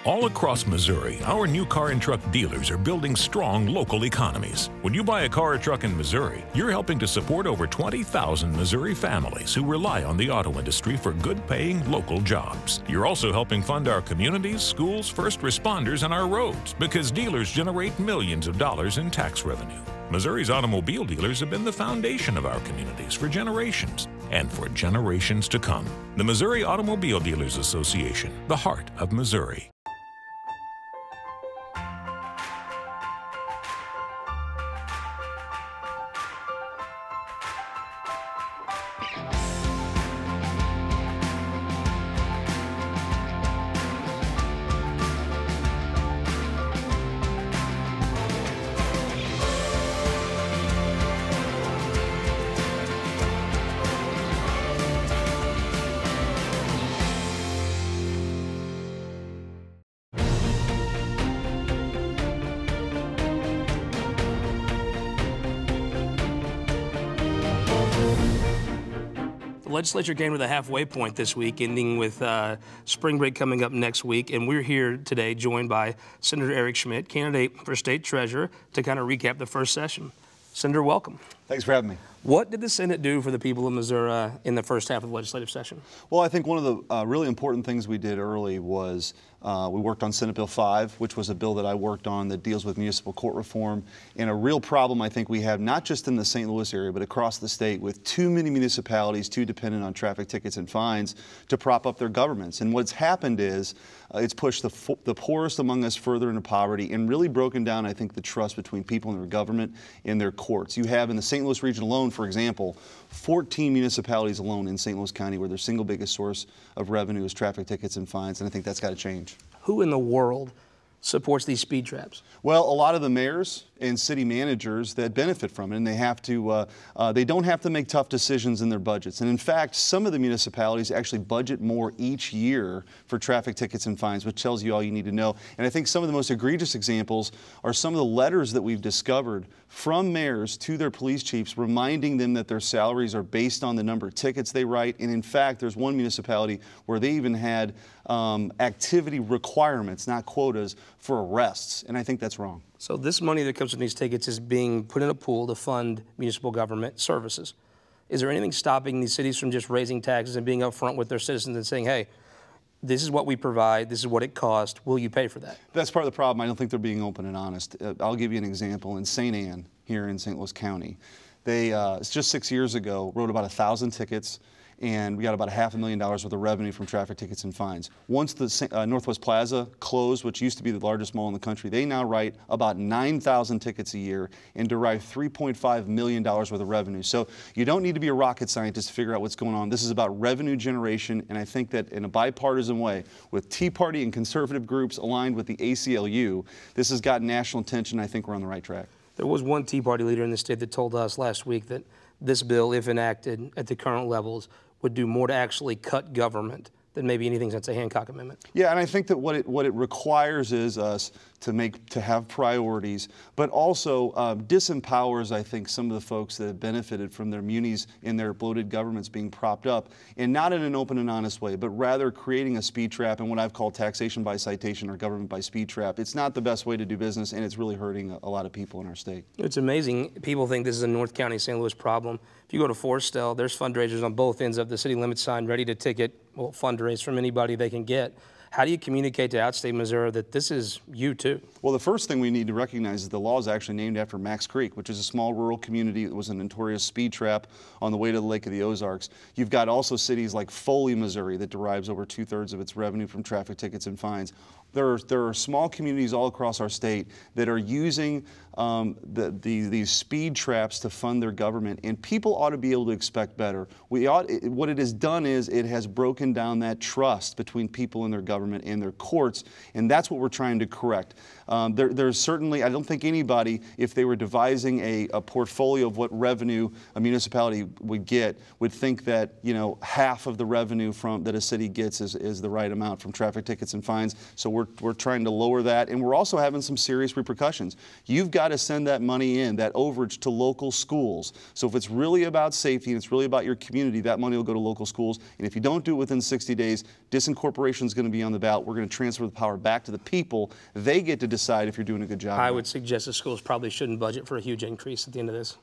All across Missouri, our new car and truck dealers are building strong local economies. When you buy a car or truck in Missouri, you're helping to support over 20,000 Missouri families who rely on the auto industry for good-paying local jobs. You're also helping fund our communities, schools, first responders, and our roads, because dealers generate millions of dollars in tax revenue. Missouri's automobile dealers have been the foundation of our communities for generations and for generations to come. The Missouri Automobile Dealers Association, the heart of Missouri. The legislature came to the halfway point this week, ending with spring break coming up next week, and we're here today joined by Senator Eric Schmitt, candidate for state treasurer, to kind of recap the first session. Senator, welcome. Thanks for having me. What did the Senate do for the people of Missouri in the first half of the legislative session? Well, I think one of the really important things we did early was we worked on Senate Bill 5, which was a bill that I worked on that deals with municipal court reform. And a real problem I think we have, not just in the St. Louis area, but across the state, with too many municipalities too dependent on traffic tickets and fines to prop up their governments. And what's happened is it's pushed the poorest among us further into poverty and really broken down, I think, the trust between people and their government and their courts. You have in the St. Louis region alone, for example, 14 municipalities alone in St. Louis County where their single biggest source of revenue is traffic tickets and fines, and I think that's got to change. Who in the world supports these speed traps? Well, a lot of the mayors and city managers that benefit from it, and they don't have to make tough decisions in their budgets. And in fact, some of the municipalities actually budget more each year for traffic tickets and fines, which tells you all you need to know. And I think some of the most egregious examples are some of the letters that we've discovered from mayors to their police chiefs, reminding them that their salaries are based on the number of tickets they write. And in fact, there's one municipality where they even had activity requirements, not quotas, for arrests. And I think that's wrong. So this money that comes from these tickets is being put in a pool to fund municipal government services. Is there anything stopping these cities from just raising taxes and being upfront with their citizens and saying, hey, this is what we provide, this is what it costs, will you pay for that? That's part of the problem. I don't think they're being open and honest. I'll give you an example. In St. Anne, here in St. Louis County, they, just 6 years ago, wrote about 1,000 tickets, and we got about $500,000 worth of revenue from traffic tickets and fines. Once the Northwest Plaza closed, which used to be the largest mall in the country, they now write about 9,000 tickets a year and derive $3.5 million worth of revenue. So you don't need to be a rocket scientist to figure out what's going on. This is about revenue generation, and I think that in a bipartisan way, with Tea Party and conservative groups aligned with the ACLU, this has gotten national attention. I think we're on the right track. There was one Tea Party leader in the state that told us last week that this bill, if enacted at the current levels, would do more to actually cut government than maybe anything since the Hancock Amendment. Yeah, and I think that what it requires is us to have priorities, but also disempowers, I think, some of the folks that have benefited from their munis and their bloated governments being propped up, and not in an open and honest way, but rather creating a speed trap and what I've called taxation by citation or government by speed trap. It's not the best way to do business, and it's really hurting a lot of people in our state. It's amazing. People think this is a North County, St. Louis problem. If you go to Forestell, there's fundraisers on both ends of the city limit sign ready to ticket, well, fundraise from anybody they can get. How do you communicate to outstate Missouri that this is you too? Well, the first thing we need to recognize is the law is actually named after Max Creek, which is a small rural community that was a notorious speed trap on the way to the Lake of the Ozarks. You've got also cities like Foley, Missouri, that derives over 2/3 of its revenue from traffic tickets and fines. There are small communities all across our state that are using these speed traps to fund their government, and people ought to be able to expect better. What it has done is it has broken down that trust between people and their government and their courts, and that's what we're trying to correct. There's certainly, I don't think anybody, if they were devising a portfolio of what revenue a municipality would get, would think that, you know, half of the revenue that a city gets is the right amount from traffic tickets and fines. So we're trying to lower that, and we're also having some serious repercussions. You've got to send that money in, that overage, to local schools. So if it's really about safety and it's really about your community, that money will go to local schools. And if you don't do it within 60 days, disincorporation is going to be on the ballot. We're going to transfer the power back to the people. They get to decide if you're doing a good job. I would suggest the schools probably shouldn't budget for a huge increase at the end of this.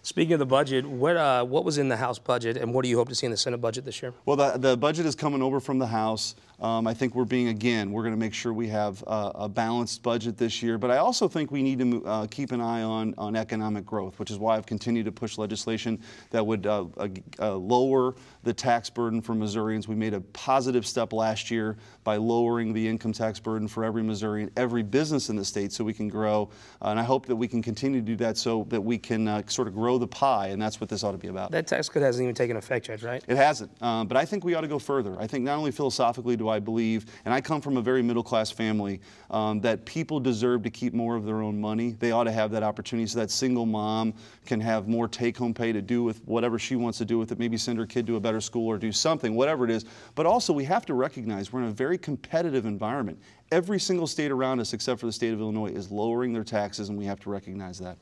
Speaking of the budget, what was in the House budget, and what do you hope to see in the Senate budget this year? Well, the budget is coming over from the House. I think we're going to make sure we have a balanced budget this year. But I also think we need to keep an eye on economic growth, which is why I've continued to push legislation that would lower the tax burden for Missourians. We made a positive step last year by lowering the income tax burden for every Missourian, every business in the state, so we can grow. And I hope that we can continue to do that so that we can sort of grow the pie, and that's what this ought to be about. That tax cut hasn't even taken effect yet, right? It hasn't, but I think we ought to go further. I think not only philosophically do I believe, and I come from a very middle-class family, that people deserve to keep more of their own money. They ought to have that opportunity so that single mom can have more take-home pay to do with whatever she wants to do with it, maybe send her kid to a better school or do something, whatever it is. But also we have to recognize we're in a very competitive environment. Every single state around us, except for the state of Illinois, is lowering their taxes, and we have to recognize that.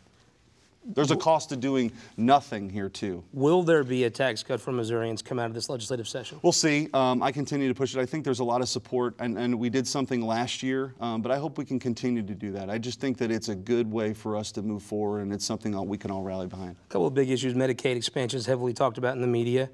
There's a cost to doing nothing here, too. Will there be a tax cut for Missourians come out of this legislative session? We'll see. I continue to push it. I think there's a lot of support, and we did something last year, but I hope we can continue to do that. I just think that it's a good way for us to move forward, and it's something that we can all rally behind. A couple of big issues. Medicaid expansion is heavily talked about in the media.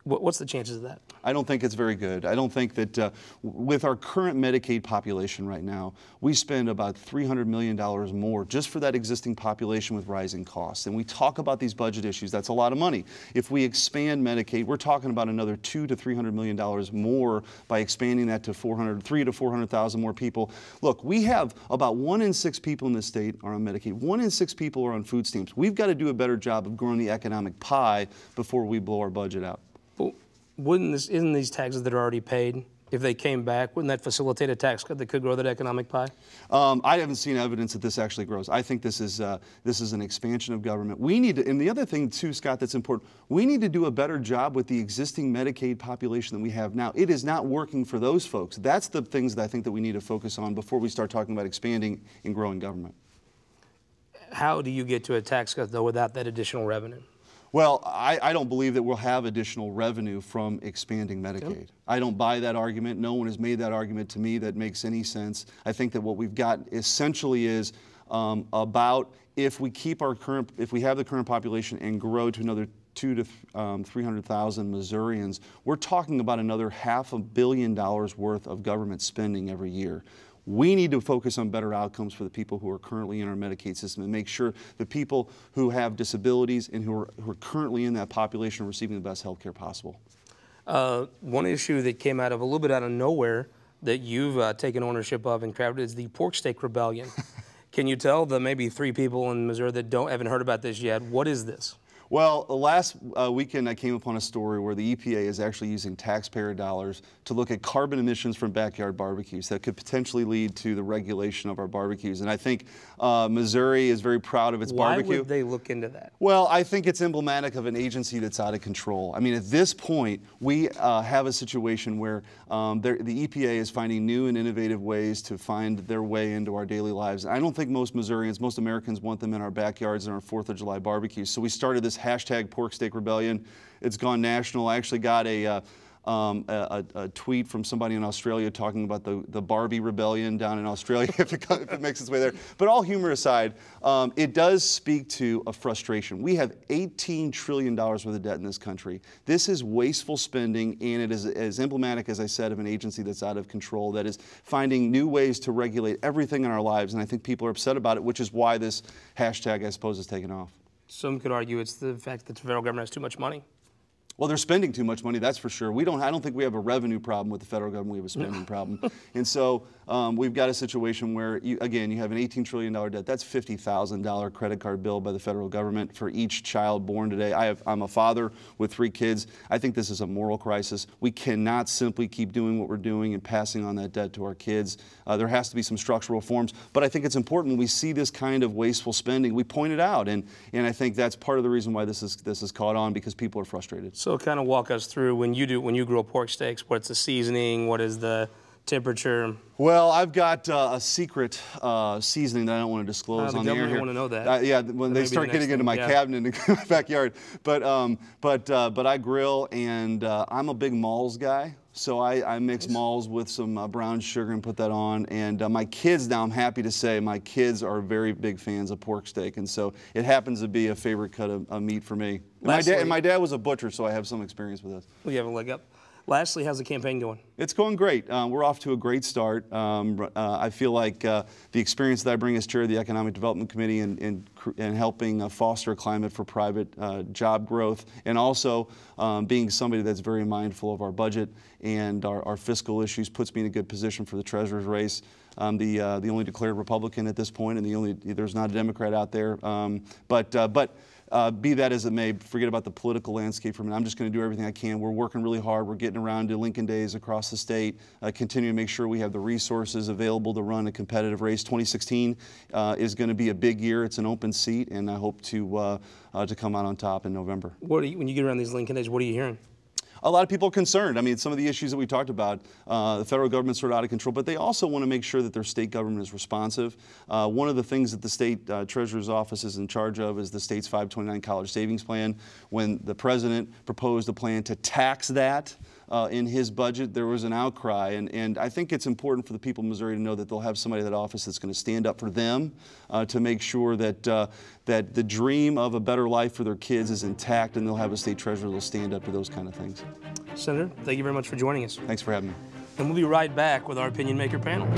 What's the chances of that? I don't think it's very good. I don't think that with our current Medicaid population right now, we spend about $300 million more just for that existing population with rising costs. And we talk about these budget issues. That's a lot of money. If we expand Medicaid, we're talking about another $200 to $300 million more by expanding that to 300,000 to 400,000 more people. Look, we have about 1 in 6 people in this state are on Medicaid. 1 in 6 people are on food stamps. We've got to do a better job of growing the economic pie before we blow our budget out. Isn't these taxes that are already paid, if they came back, wouldn't that facilitate a tax cut that could grow that economic pie? I haven't seen evidence that this actually grows. I think this is an expansion of government. We need to, and the other thing too, Scott, that's important, we need to do a better job with the existing Medicaid population that we have now. It is not working for those folks. That's the things that I think that we need to focus on before we start talking about expanding and growing government. How do you get to a tax cut, though, without that additional revenue? Well, I don't believe that we'll have additional revenue from expanding Medicaid. Yep. I don't buy that argument. No one has made that argument to me that makes any sense. I think that what we've got essentially is about if we have the current population and grow to another 200,000 to 300,000 Missourians, we're talking about another $500 million worth of government spending every year. We need to focus on better outcomes for the people who are currently in our Medicaid system and make sure the people who have disabilities and who are currently in that population are receiving the best health care possible. One issue that came out of a little bit out of nowhere that you've taken ownership of and crafted is the pork steak rebellion. Can you tell the maybe 3 people in Missouri that haven't heard about this yet, what is this? Well, last weekend I came upon a story where the EPA is actually using taxpayer dollars to look at carbon emissions from backyard barbecues that could potentially lead to the regulation of our barbecues. And I think Missouri is very proud of its barbecue. Why would they look into that? Well, I think it's emblematic of an agency that's out of control. I mean, at this point, we have a situation where the EPA is finding new and innovative ways to find their way into our daily lives. I don't think most Missourians, most Americans want them in our backyards and our 4th of July barbecues. So we started this hashtag pork steak rebellion. It's gone national. I actually got a tweet from somebody in Australia talking about the Barbie rebellion down in Australia, if it makes its way there. But all humor aside, it does speak to a frustration. We have $18 trillion worth of debt in this country. This is wasteful spending, and it is as emblematic, as I said, of an agency that's out of control, that is finding new ways to regulate everything in our lives, and I think people are upset about it, which is why this hashtag, I suppose, is taken off. Some could argue it's the fact that the federal government has too much money. Well, they're spending too much money, that's for sure. I don't think we have a revenue problem with the federal government. We have a spending problem. And so we've got a situation where, you have an $18 trillion debt. That's $50,000 credit card bill by the federal government for each child born today. I'm a father with 3 kids. I think this is a moral crisis. We cannot simply keep doing what we're doing and passing on that debt to our kids. There has to be some structural reforms. But I think it's important when we see this kind of wasteful spending, we point it out. And I think that's part of the reason why this is caught on, because people are frustrated. So kind of walk us through when you grill pork steaks, what's the seasoning, what is the temperature? Well, I've got a secret seasoning that I don't want to disclose on the air here. I want to know that. Yeah, when they start getting into my cabinet in my backyard. But I grill, and I'm a big Malls guy. So I mix malls with some brown sugar and put that on. And my kids now, I'm happy to say, my kids are very big fans of pork steak. And so it happens to be a favorite cut of meat for me. And my dad was a butcher, so I have some experience with this. We have a leg up. Lastly, how's the campaign going? It's going great. We're off to a great start. I feel like the experience that I bring as chair of the Economic Development Committee in helping foster a climate for private job growth, and also being somebody that's very mindful of our budget and our fiscal issues, puts me in a good position for the treasurer's race. I'm the only declared Republican at this point, and there's not a Democrat out there. Be that as it may, forget about the political landscape for a minute. I'm just going to do everything I can. We're working really hard. We're getting around to Lincoln Days across the state, continuing to make sure we have the resources available to run a competitive race. 2016 is going to be a big year. It's an open seat, and I hope to come out on top in November. When you get around these Lincoln Days, what are you hearing? A lot of people are concerned. I mean, some of the issues that we talked about, the federal government's sort of out of control, but they also want to make sure that their state government is responsive. One of the things that the state treasurer's office is in charge of is the state's 529 college savings plan. When the president proposed a plan to tax that in his budget, there was an outcry, and I think it's important for the people of Missouri to know that they'll have somebody in that office that's going to stand up for them to make sure that that the dream of a better life for their kids is intact, and they'll have a state treasurer that'll stand up to those kind of things. Senator, thank you very much for joining us. Thanks for having me. And we'll be right back with our Opinion Maker panel.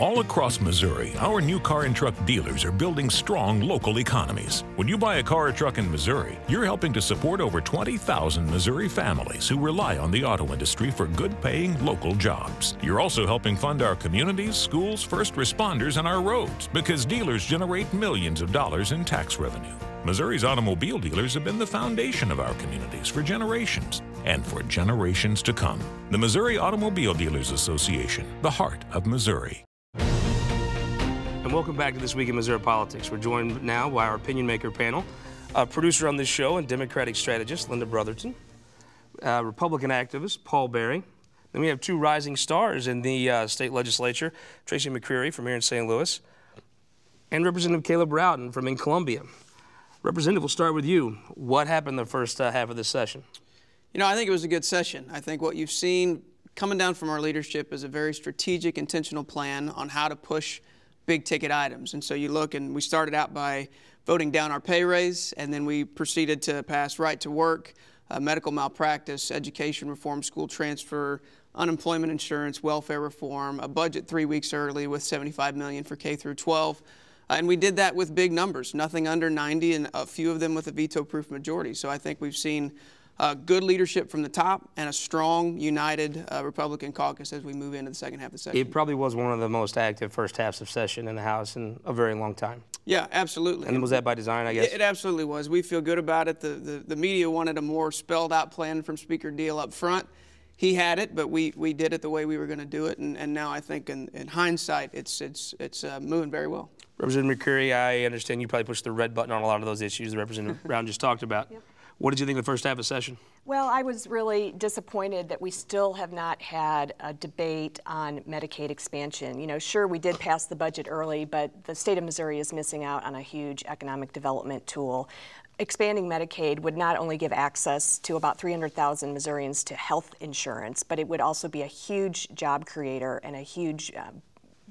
All across Missouri, our new car and truck dealers are building strong local economies. When you buy a car or truck in Missouri, you're helping to support over 20,000 Missouri families who rely on the auto industry for good-paying local jobs. You're also helping fund our communities, schools, first responders, and our roads, because dealers generate millions of dollars in tax revenue. Missouri's automobile dealers have been the foundation of our communities for generations and for generations to come. The Missouri Automobile Dealers Association, the heart of Missouri. And welcome back to This Week in Missouri Politics. We're joined now by our Opinion Maker panel. Producer on this show and Democratic strategist, Lynda Brotherton. Republican activist, Paul Berry. Then we have two rising stars in the state legislature, Tracy McCreery from here in St. Louis, and Representative Caleb Rowden from in Columbia. Representative, we'll start with you. What happened the first half of this session? You know, I think it was a good session. I think what you've seen coming down from our leadership is a very strategic, intentional plan on how to push big ticket items. And so you look, and we started out by voting down our pay raise, and then we proceeded to pass right to work, medical malpractice, education reform, school transfer, unemployment insurance, welfare reform, a budget 3 weeks early with $75 million for K through 12. And we did that with big numbers, nothing under 90, and a few of them with a veto-proof majority. So I think we've seen good leadership from the top and a strong, united Republican caucus as we move into the second half of the session. It probably was one of the most active first halves of session in the House in a very long time. Yeah, absolutely. And was that by design, I guess? It absolutely was. We feel good about it. The media wanted a more spelled-out plan from Speaker Deal up front. He had it, but we did it the way we were going to do it, and now I think in hindsight, it's moving very well. Representative McCreery, I understand you probably pushed the red button on a lot of those issues that Representative Brown just talked about. Yep. What did you think of the first half of session? Well, I was really disappointed that we still have not had a debate on Medicaid expansion. You know, sure, we did pass the budget early, but the state of Missouri is missing out on a huge economic development tool. Expanding Medicaid would not only give access to about 300,000 Missourians to health insurance, but it would also be a huge job creator and a huge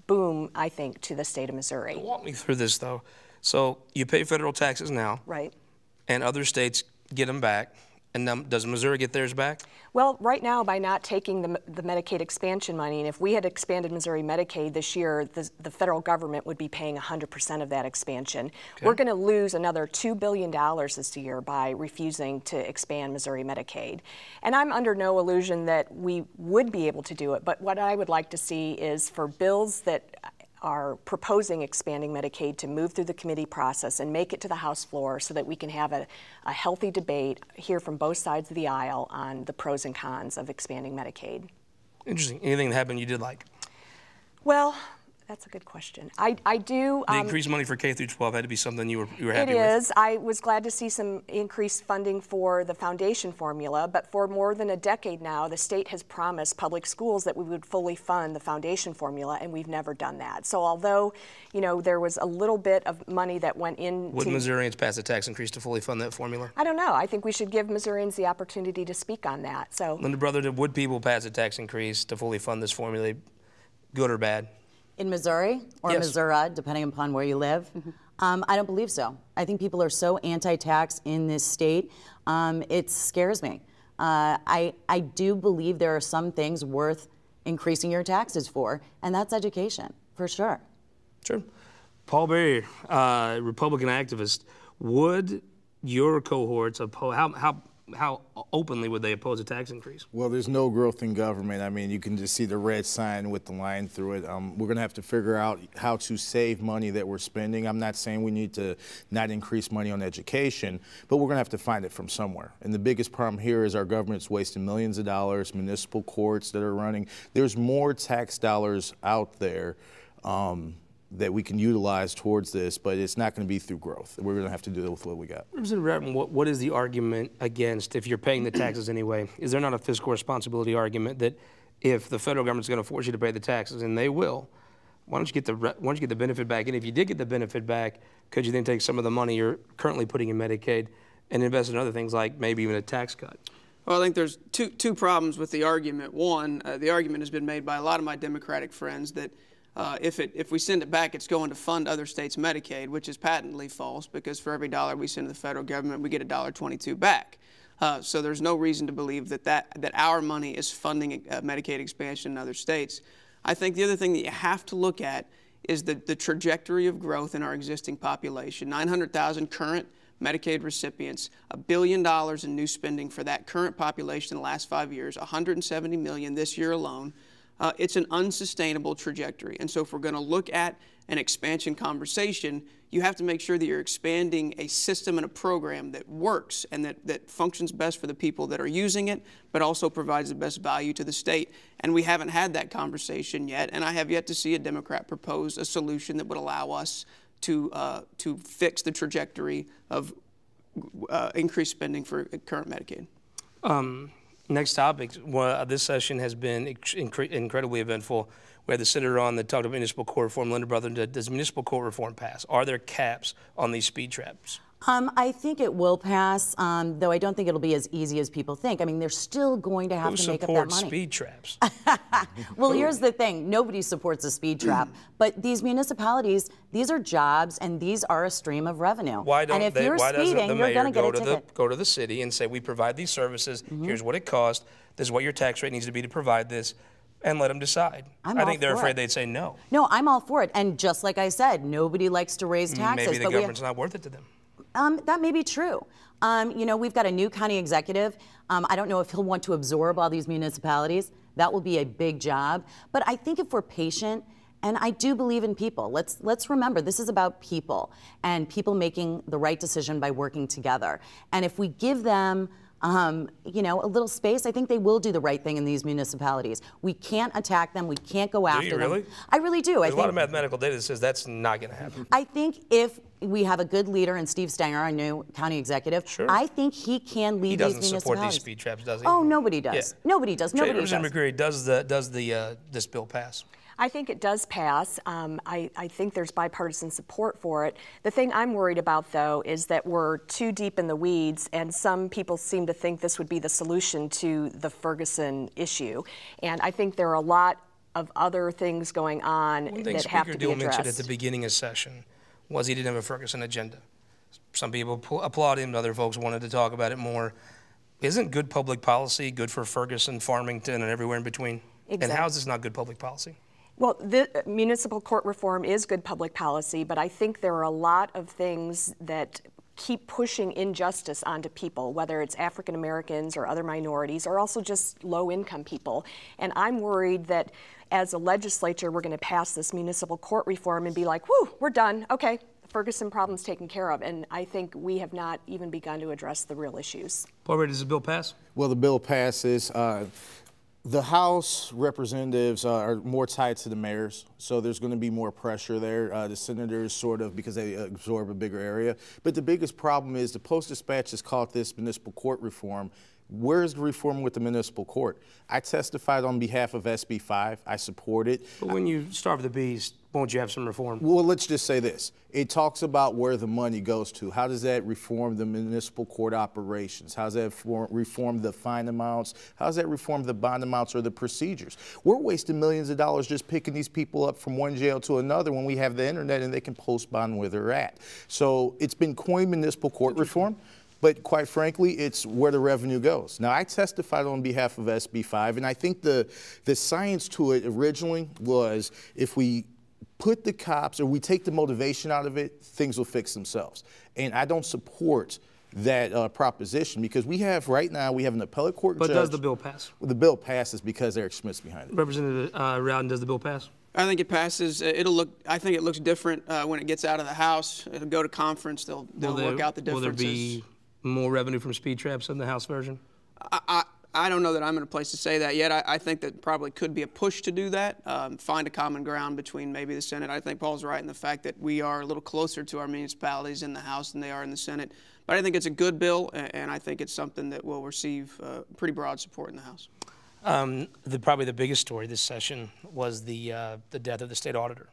boom, I think, to the state of Missouri. Walk me through this, though. So you pay federal taxes now. Right. And other states get them back. And does Missouri get theirs back? Well, right now, by not taking the Medicaid expansion money, and if we had expanded Missouri Medicaid this year, the federal government would be paying 100% of that expansion. Okay. We're going to lose another $2 billion this year by refusing to expand Missouri Medicaid. And I'm under no illusion that we would be able to do it, but what I would like to see is for bills that are proposing expanding Medicaid to move through the committee process and make it to the House floor so that we can have a healthy debate, hear from both sides of the aisle on the pros and cons of expanding Medicaid. Interesting. Anything that happened you did like? Well, that's a good question. I do. The increased money for K through 12 had to be something you were happy with. It is. I was glad to see some increased funding for the foundation formula, but for more than a decade now, the state has promised public schools that we would fully fund the foundation formula, and we've never done that. So although, you know, there was a little bit of money that went in. Would Missourians pass a tax increase to fully fund that formula? I don't know. I think we should give Missourians the opportunity to speak on that. So, Lynda Brotherton, would people pass a tax increase to fully fund this formula, good or bad? In Missouri or Yes. Missouri, depending upon where you live? I don't believe so. I think people are so anti-tax in this state, it scares me. I do believe there are some things worth increasing your taxes for, and that's education, for sure. Sure. Paul Berry, Republican activist, would your cohorts oppose, how openly would they oppose a tax increase? Well, there's no growth in government. I mean, you can just see the red sign with the line through it. We're going to have to figure out how to save money that we're spending. I'm not saying we need to not increase money on education, but we're going to have to find it from somewhere. And the biggest problem here is our government's wasting millions of dollars, municipal courts that are running. There's more tax dollars out there that we can utilize towards this, but it's not going to be through growth. We're going to have to deal with what we got. Representative Rowden, what is the argument against, if you're paying the taxes anyway, is there not a fiscal responsibility argument that if the federal government's going to force you to pay the taxes, and they will, why don't you get the benefit back? And if you did get the benefit back, could you then take some of the money you're currently putting in Medicaid and invest in other things like maybe even a tax cut? Well, I think there's two problems with the argument. One, the argument has been made by a lot of my Democratic friends that if we send it back, it's going to fund other states' Medicaid, which is patently false because for every dollar we send to the federal government, we get $1.22 back. So there's no reason to believe that our money is funding Medicaid expansion in other states. I think the other thing that you have to look at is the trajectory of growth in our existing population. 900,000 current Medicaid recipients, $1 billion in new spending for that current population in the last 5 years, $170 million this year alone. It's an unsustainable trajectory. And so if we're going to look at an expansion conversation, you have to make sure that you're expanding a system and a program that works and that functions best for the people that are using it, but also provides the best value to the state. And we haven't had that conversation yet, and I have yet to see a Democrat propose a solution that would allow us to fix the trajectory of increased spending for current Medicaid. Next topic. This session has been incredibly eventful. We had the senator on that talked about municipal court reform. Lynda Brotherton, does municipal court reform pass? Are there caps on these speed traps? I think it will pass, though I don't think it'll be as easy as people think. I mean, they're still going to have to make up that money. Who supports speed traps? Well, here's the thing. Nobody supports a speed trap. But these municipalities, these are jobs, and these are a stream of revenue. Why doesn't the mayor go to the city and say, we provide these services, here's what it costs, this is what your tax rate needs to be to provide this, and let them decide? I think they're afraid they'd say no. No, I'm all for it. And just like I said, nobody likes to raise taxes. Maybe the government's not worth it to them. That may be true. You know, we've got a new county executive. I don't know if he'll want to absorb all these municipalities. That will be a big job. But I think if we're patient, and I do believe in people, let's remember this is about people and people making the right decision by working together. And if we give them you know, a little space, I think they will do the right thing in these municipalities. We can't attack them. We can't go after them. Really? I really do. There's a lot of mathematical data that says that's not going to happen. I think if we have a good leader in Steve Stenger, our new county executive, I think he can lead these municipalities. He doesn't support these speed traps, does he? Oh, nobody does. Yeah. Nobody does. Nobody does. Tracy McCreery, does this bill pass? I think it does pass. I think there's bipartisan support for it. The thing I'm worried about, though, is that we're too deep in the weeds, and some people seem to think this would be the solution to the Ferguson issue. And I think there are a lot of other things going on that have to be addressed. One thing Speaker Diehl mentioned at the beginning of session was he didn't have a Ferguson agenda. Some people applaud him, other folks wanted to talk about it more. Isn't good public policy good for Ferguson, Farmington, and everywhere in between? Exactly. And how is this not good public policy? Well, the municipal court reform is good public policy, but I think there are a lot of things that keep pushing injustice onto people, whether it's African Americans or other minorities, or also just low-income people. And I'm worried that as a legislature, we're going to pass this municipal court reform and be like, whew, we're done, okay, the Ferguson problem's taken care of. And I think we have not even begun to address the real issues. Paul, does the bill pass? Well, the bill passes. The House representatives are more tied to the mayors, so there's going to be more pressure there. The senators sort of, because they absorb a bigger area. But the biggest problem is the Post-Dispatch has called this municipal court reform. Where's the reform with the municipal court? I testified on behalf of SB 5. I support it. But when you starve the beast, won't you have some reform? Well, let's just say this. It talks about where the money goes to. How does that reform the municipal court operations? How does that reform the fine amounts? How does that reform the bond amounts or the procedures? We're wasting millions of dollars just picking these people up from one jail to another when we have the internet and they can post bond where they're at. So it's been coined municipal court reform. But quite frankly, it's where the revenue goes. Now, I testified on behalf of SB 5, and I think the science to it originally was if we put the cops or we take the motivation out of it, things will fix themselves. And I don't support that proposition because we have right now, we have an appellate court judge. But does the bill pass? Well, the bill passes because Eric Schmitt's behind it. Representative Rowden, does the bill pass? I think it passes. I think it looks different when it gets out of the House. It'll go to conference. They'll work out the differences. Will there be more revenue from speed traps in the House version? I don't know that I'm in a place to say that yet. I think that probably could be a push to do that, find a common ground between maybe the Senate. I think Paul's right in the fact that we are a little closer to our municipalities in the House than they are in the Senate. But I think it's a good bill, and I think it's something that will receive pretty broad support in the House. Probably the biggest story this session was the death of the state auditor.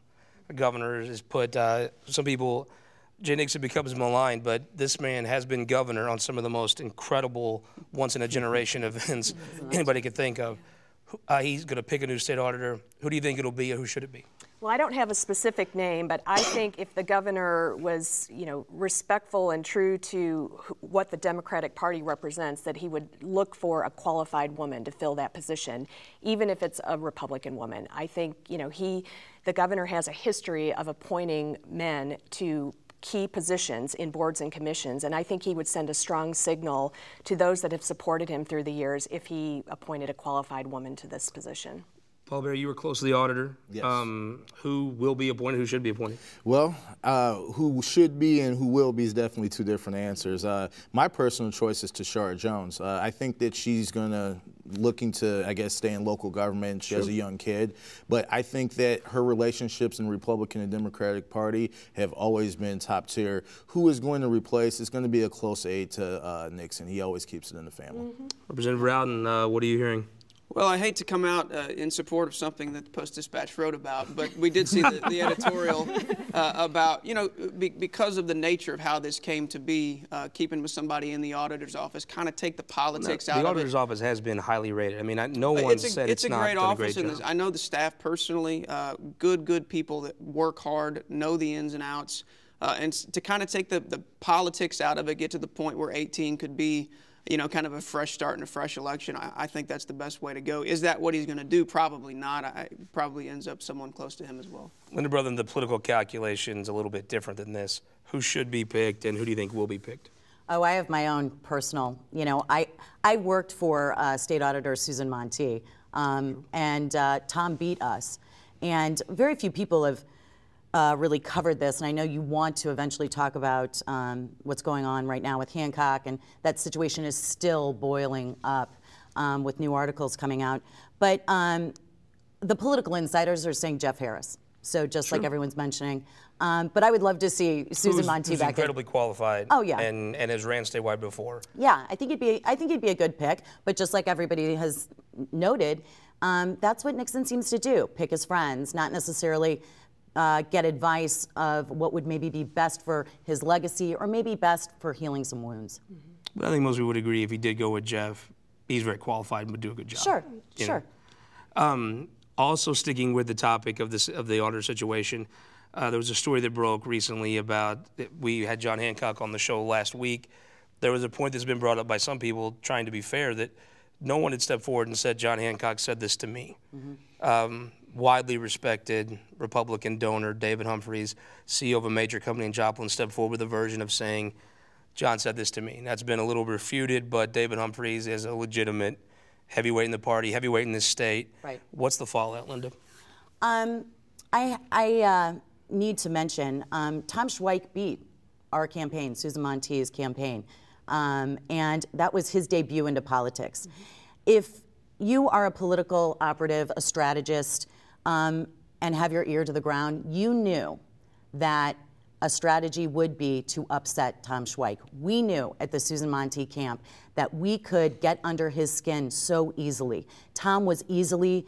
The governor has put some people. Jay Nixon becomes maligned, but this man has been governor on some of the most incredible once-in-a-generation events anybody could think of. He's going to pick a new state auditor. Who do you think it'll be, or who should it be? Well, I don't have a specific name, but I think if the governor was, respectful and true to what the Democratic Party represents, that he would look for a qualified woman to fill that position, even if it's a Republican woman. I think, the governor has a history of appointing men to key positions in boards and commissions, and I think he would send a strong signal to those that have supported him through the years if he appointed a qualified woman to this position. Paul Barry, you were close to the auditor. Yes. Who will be appointed? Who should be appointed? Well, who should be and who will be is definitely two different answers. My personal choice is Tashara Jones. I think that she's looking to, I guess, stay in local government. She has a young kid. But I think that her relationships in the Republican and Democratic Party have always been top tier. Who is going to replace? It's going to be a close aide to Nixon. He always keeps it in the family. Mm-hmm. Representative Rowden, what are you hering? Well, I hate to come out in support of something that the Post-Dispatch wrote about, but we did see the editorial about, because of the nature of how this came to be, keeping with somebody in the auditor's office, kind of take the politics out of it. The auditor's office has been highly rated. I mean, no one said it's not done a great job. I know the staff personally, good people that work hard, know the ins and outs, and to kind of take the politics out of it, get to the point where 18 could be kind of a fresh start and a fresh election. I think that's the best way to go. Is that what he's going to do? Probably not. Probably ends up someone close to him as well. Lynda Brotherton, the political calculation's a little bit different than this. Who should be picked, and who do you think will be picked? Oh, I have my own personal. I worked for State Auditor Susan Monti, and Tom beat us. And very few people have really covered this, and I know you want to eventually talk about what's going on right now with Hancock, and that situation is still boiling up with new articles coming out. But the political insiders are saying Jeff Harris, so just like everyone's mentioning. But I would love to see Susan Monti back there. Who's incredibly qualified. Oh yeah, and has ran statewide before. Yeah, I think he'd be a good pick. But just like everybody has noted, that's what Nixon seems to do: pick his friends, not necessarily get advice of what would maybe be best for his legacy or maybe best for healing some wounds. Mm-hmm. But I think most people would agree if he did go with Jeff, he's very qualified and would do a good job. Sure. Also sticking with the topic of the auditor situation, there was a story that broke recently about, we had John Hancock on the show last week. There was a point that's been brought up by some people, trying to be fair, that no one had stepped forward and said, John Hancock said this to me. Mm-hmm. Widely respected Republican donor David Humphreys, CEO of a major company in Joplin, stepped forward with a version of saying, John said this to me. That's been a little refuted, but David Humphreys is a legitimate heavyweight in the party, heavyweight in this state. Right. What's the fallout, Lynda? I need to mention Tom Schweik beat our campaign, Susan Monteith's campaign, and that was his debut into politics. If you are a political operative, a strategist, and have your ear to the ground, you knew that a strategy would be to upset Tom Schweik. We knew at the Susan Monteith camp that we could get under his skin so easily. Tom was easily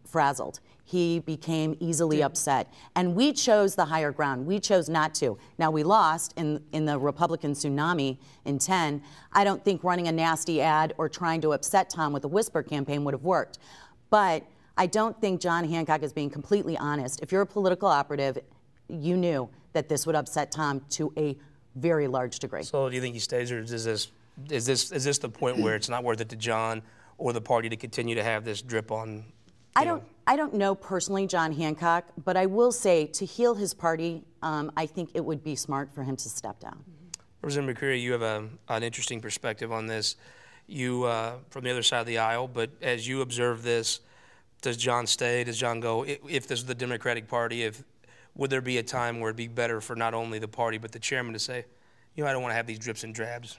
frazzled. He became easily upset. And we chose the higher ground. We chose not to. Now, we lost in the Republican tsunami in 10. I don't think running a nasty ad or trying to upset Tom with a whisper campaign would have worked. But I don't think John Hancock is being completely honest. If you're a political operative, you knew that this would upset Tom to a very large degree. So do you think he stays, or is this the point where it's not worth it to John or the party to continue to have this drip on? I don't know personally John Hancock, but I will say to heal his party, I think it would be smart for him to step down. Representative McCreery, you have an interesting perspective on this. You from the other side of the aisle, but as you observe this, does John stay? Does John go? If this is the Democratic Party, would there be a time where it'd be better for not only the party but the chairman to say, you know, I don't want to have these drips and drabs?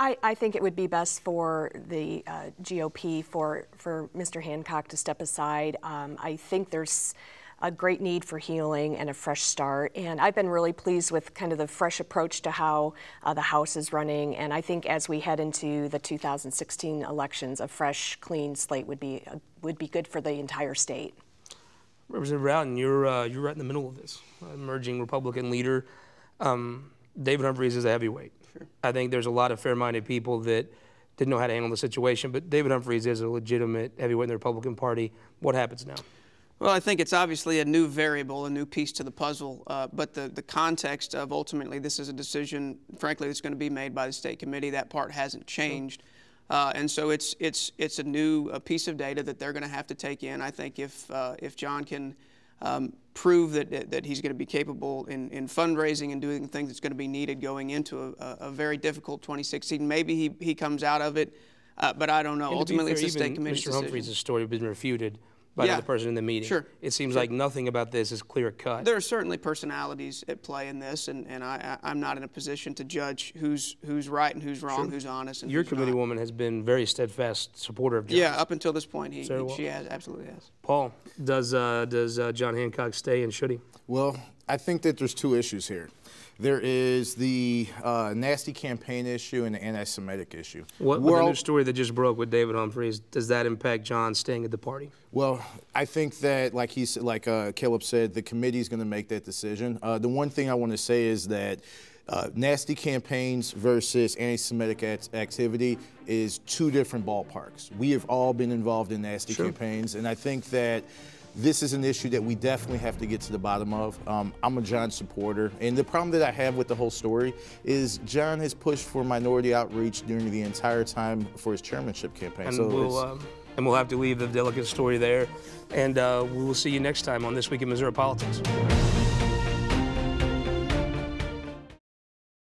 I think it would be best for the GOP for Mr. Hancock to step aside. I think there's a great need for healing and a fresh start. And I've been really pleased with kind of the fresh approach to how the House is running. And I think as we head into the 2016 elections, a fresh, clean slate would be good for the entire state. Representative Rowden, you're right in the middle of this, emerging Republican leader. David Humphreys is a heavyweight. Sure. I think there's a lot of fair-minded people that didn't know how to handle the situation, but David Humphreys is a legitimate heavyweight in the Republican Party. What happens now? Well, I think it's obviously a new variable, a new piece to the puzzle, but the context of ultimately this is a decision, frankly, that's going to be made by the state committee. That part hasn't changed. And so it's a new piece of data that they're going to have to take in. I think if John can prove that he's going to be capable in fundraising and doing the things that's going to be needed going into a very difficult 2016, maybe he comes out of it. But I don't know. Ultimately, it's the state committee's decision. Mr. Humphreys' story has been refuted by the person in the meeting. Sure. It seems like nothing about this is clear cut. There are certainly personalities at play in this, and I'm not in a position to judge who's right and who's wrong, who's honest and Your who's committee not. woman has been very steadfast supporter of John. Yeah, up until this point, she has, absolutely has. Paul, does John Hancock stay, and should he? Well, I think that there's two issues here. There is the nasty campaign issue and the anti-Semitic issue. What the new story that just broke with David Humphreys, does that impact John staying at the party? Well, I think that, like Caleb said, the committee is going to make that decision. The one thing I want to say is that nasty campaigns versus anti-Semitic activity is two different ballparks. We have all been involved in nasty campaigns, and I think that this is an issue that we definitely have to get to the bottom of. I'm a John supporter, and the problem that I have with the whole story is John has pushed for minority outreach during the entire time for his chairmanship campaign. And we'll have to leave the delicate story there, and we will see you next time on This Week in Missouri Politics.